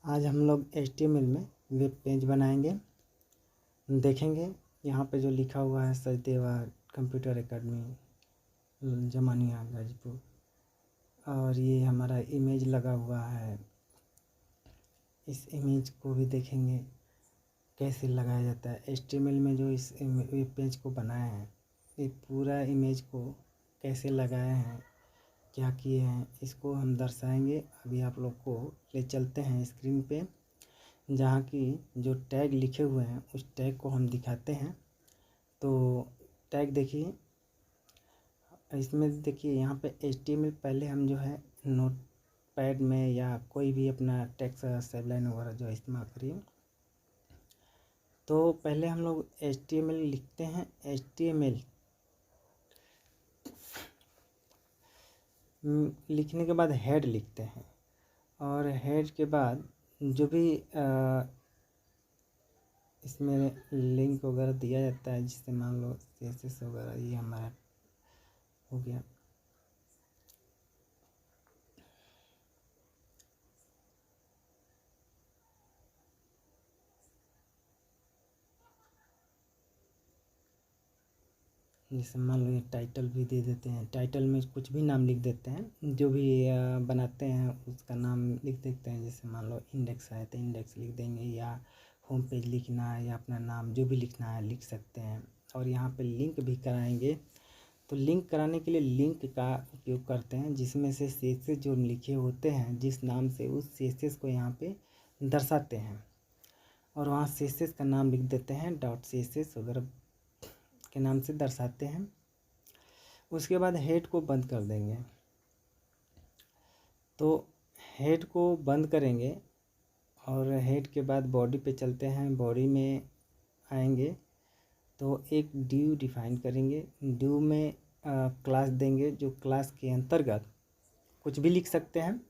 आज हम लोग HTML में वेब पेज बनाएंगे। देखेंगे यहाँ पे जो लिखा हुआ है सचदेवा कंप्यूटर एकेडमी जमानिया गाजीपुर, और ये हमारा इमेज लगा हुआ है। इस इमेज को भी देखेंगे कैसे लगाया जाता है। HTML में जो इस वेब पेज को बनाया है, ये पूरा इमेज को कैसे लगाए हैं, क्या किए हैं, इसको हम दर्शाएंगे। अभी आप लोग को ले चलते हैं स्क्रीन पे, जहाँ की जो टैग लिखे हुए हैं उस टैग को हम दिखाते हैं। तो टैग देखिए, इसमें देखिए यहाँ पे HTML पहले हम जो है नोटपैड में या कोई भी अपना टेक्स्ट सेवलाइन वगैरह जो इस्तेमाल करिए। तो पहले हम लोग HTML लिखते हैं। HTML लिखने के बाद हेड लिखते हैं, और हेड के बाद जो भी इसमें लिंक वगैरह दिया जाता है, जिससे मान लो CSS वगैरह, ये हमारा हो गया। जैसे मान लो ये टाइटल भी दे देते हैं, टाइटल में कुछ भी नाम लिख देते हैं, जो भी बनाते हैं उसका नाम लिख देते हैं। जैसे मान लो इंडेक्स है तो इंडेक्स लिख देंगे, या होम पेज लिखना है, या अपना नाम जो भी लिखना है लिख सकते हैं। और यहाँ पे लिंक भी कराएंगे, तो लिंक कराने के लिए लिंक का उपयोग करते हैं, जिसमें से CSS जो लिखे होते हैं जिस नाम से, उस CSS को यहाँ पे दर्शाते हैं, और वहाँ CSS का नाम लिख देते हैं, .css वगैरह के नाम से दर्शाते हैं। उसके बाद हेड को बंद कर देंगे। तो हेड को बंद करेंगे, और हेड के बाद बॉडी पे चलते हैं। बॉडी में आएंगे तो एक ड्यू डिफाइन करेंगे। ड्यू में क्लास देंगे, जो क्लास के अंतर्गत कुछ भी लिख सकते हैं,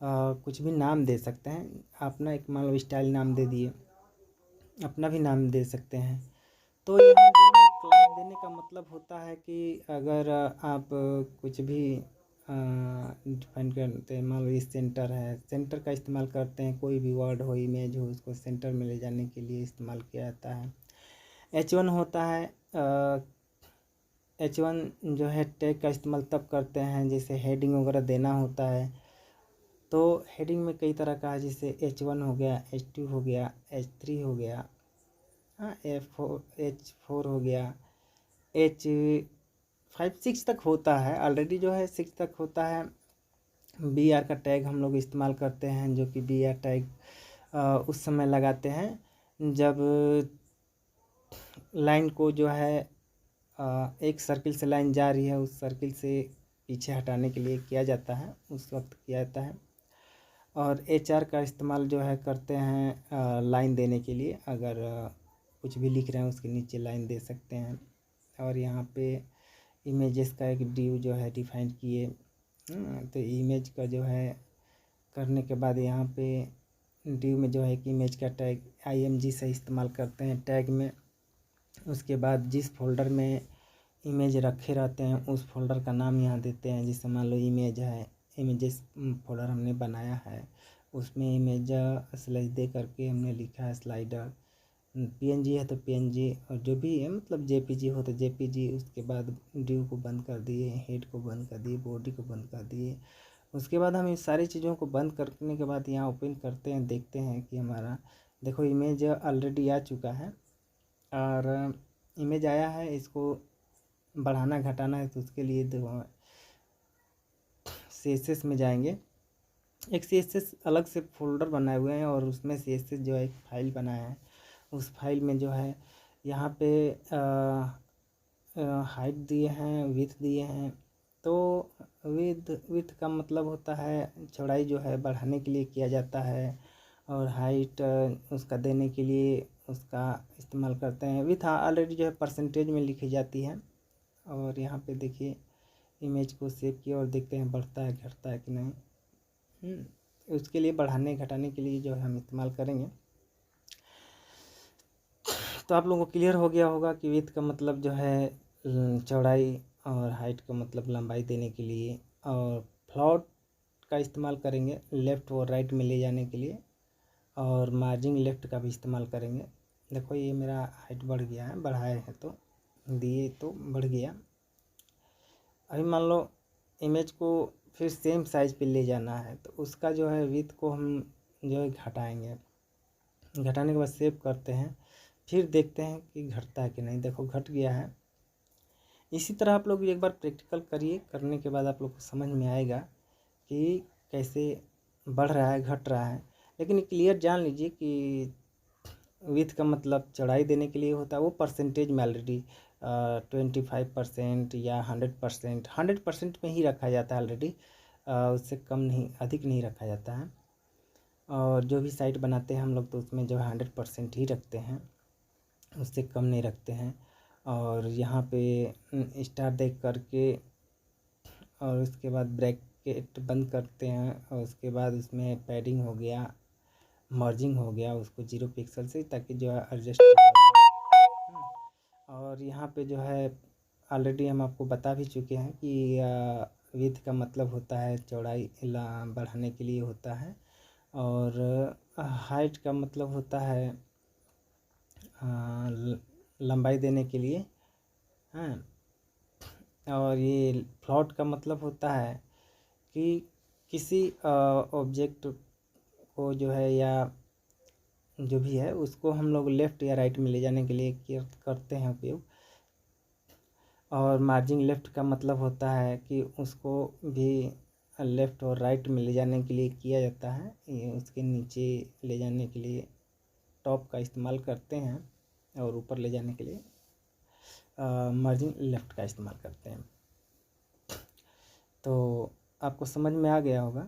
कुछ भी नाम दे सकते हैं। अपना एक मान लो स्टाइल नाम दे दिए, अपना भी नाम दे सकते हैं। तो यहाँ क्लास देने का मतलब होता है कि अगर आप कुछ भी डिफाइन करते हैं, मान लो ये सेंटर है, सेंटर का इस्तेमाल करते हैं। कोई भी वर्ड हो, इमेज हो, उसको सेंटर में ले जाने के लिए इस्तेमाल किया जाता है। H1 होता है, H1 जो है टैग का इस्तेमाल तब करते हैं जैसे हेडिंग वगैरह देना होता है। तो हेडिंग में कई तरह का है, जैसे H1 हो गया, H2 हो गया, H3 हो गया, H4 हो गया, H5 6 तक होता है। ऑलरेडी जो है 6 तक होता है। BR का टैग हम लोग इस्तेमाल करते हैं, जो कि BR टैग उस समय लगाते हैं जब लाइन को जो है एक सर्किल से लाइन जा रही है, उस सर्किल से पीछे हटाने के लिए किया जाता है, उस वक्त किया जाता है। और HR का इस्तेमाल जो है करते हैं लाइन देने के लिए। अगर कुछ भी लिख रहे हैं उसके नीचे लाइन दे सकते हैं। और यहाँ पे इमेजेस का एक ड्यू जो है डिफाइन किए। तो इमेज का जो है करने के बाद यहाँ पे ड्यू में जो है कि इमेज का टैग IMG से इस्तेमाल करते हैं टैग में। उसके बाद जिस फोल्डर में इमेज रखे रहते हैं उस फोल्डर का नाम यहाँ देते हैं। जैसे मान लो इमेज है, इमेजेस फोल्डर हमने बनाया है, उसमें इमेज स्लैश दे करके हमने लिखा है स्लाइडर। PNG है तो PNG, और जो भी है मतलब JPG हो तो JPG। उसके बाद ड्यू को बंद कर दिए, हेड को बंद कर दिए, बॉडी को बंद कर दिए। उसके बाद हम इस सारी चीज़ों को बंद करने के बाद यहाँ ओपन करते हैं, देखते हैं कि हमारा देखो इमेज ऑलरेडी आ चुका है। और इमेज आया है, इसको बढ़ाना घटाना है तो उसके लिए CSS में जाएंगे। एक CSS अलग से फोल्डर बनाए हुए हैं, और उसमें CSS जो है एक फाइल बनाया है। उस फाइल में जो है यहाँ पे हाइट दिए हैं, विड्थ दिए हैं। तो विड्थ का मतलब होता है चौड़ाई जो है बढ़ाने के लिए किया जाता है, और हाइट उसका देने के लिए उसका इस्तेमाल करते हैं। विड्थ ऑलरेडी जो है परसेंटेज में लिखी जाती है। और यहाँ पे देखिए इमेज को सेव किया और देखते हैं बढ़ता है घटता है कि नहीं। उसके लिए बढ़ाने घटाने के लिए जो है हम इस्तेमाल करेंगे। तो आप लोगों को क्लियर हो गया होगा कि विड्थ का मतलब जो है चौड़ाई, और हाइट का मतलब लंबाई देने के लिए, और फ्लोट का इस्तेमाल करेंगे लेफ़्ट और राइट में ले जाने के लिए, और मार्जिन लेफ़्ट का भी इस्तेमाल करेंगे। देखो ये मेरा हाइट बढ़ गया है, बढ़ाए हैं तो दिए तो बढ़ गया। अभी मान लो इमेज को फिर सेम साइज़ पे ले जाना है, तो उसका जो है विड्थ को हम जो है घटाएंगे। घटाने के बाद सेव करते हैं, फिर देखते हैं कि घटता है कि नहीं। देखो घट गया है। इसी तरह आप लोग एक बार प्रैक्टिकल करिए, करने के बाद आप लोग को समझ में आएगा कि कैसे बढ़ रहा है, घट रहा है। लेकिन क्लियर जान लीजिए कि विड्थ का मतलब चौड़ाई देने के लिए होता है, वो परसेंटेज में ऑलरेडी 25% या 100%, 100% में ही रखा जाता है ऑलरेडी, उससे कम नहीं, अधिक नहीं रखा जाता है। और जो भी साइट बनाते हैं हम लोग तो उसमें जो है 100% ही रखते हैं, उससे कम नहीं रखते हैं। और यहाँ पे स्टार देख करके और उसके बाद ब्रैकेट बंद करते हैं, और उसके बाद उसमें पैडिंग हो गया, मर्जिंग हो गया, उसको 0 पिक्सल से, ताकि जो है एडजस्ट। और यहाँ पे जो है ऑलरेडी हम आपको बता भी चुके हैं कि विड्थ का मतलब होता है चौड़ाई बढ़ाने के लिए होता है, और हाइट का मतलब होता है लंबाई देने के लिए। हाँ, और ये फ्लोट का मतलब होता है कि किसी ऑब्जेक्ट को जो है या जो भी है उसको हम लोग लेफ़्ट या राइट में ले जाने के लिए करते हैं उपयोग। और मार्जिन लेफ़्ट का मतलब होता है कि उसको भी लेफ़्ट और राइट में ले जाने के लिए किया जाता है, ये उसके नीचे ले जाने के लिए टॉप का इस्तेमाल करते हैं, और ऊपर ले जाने के लिए मार्जिन लेफ़्ट का इस्तेमाल करते हैं। तो आपको समझ में आ गया होगा।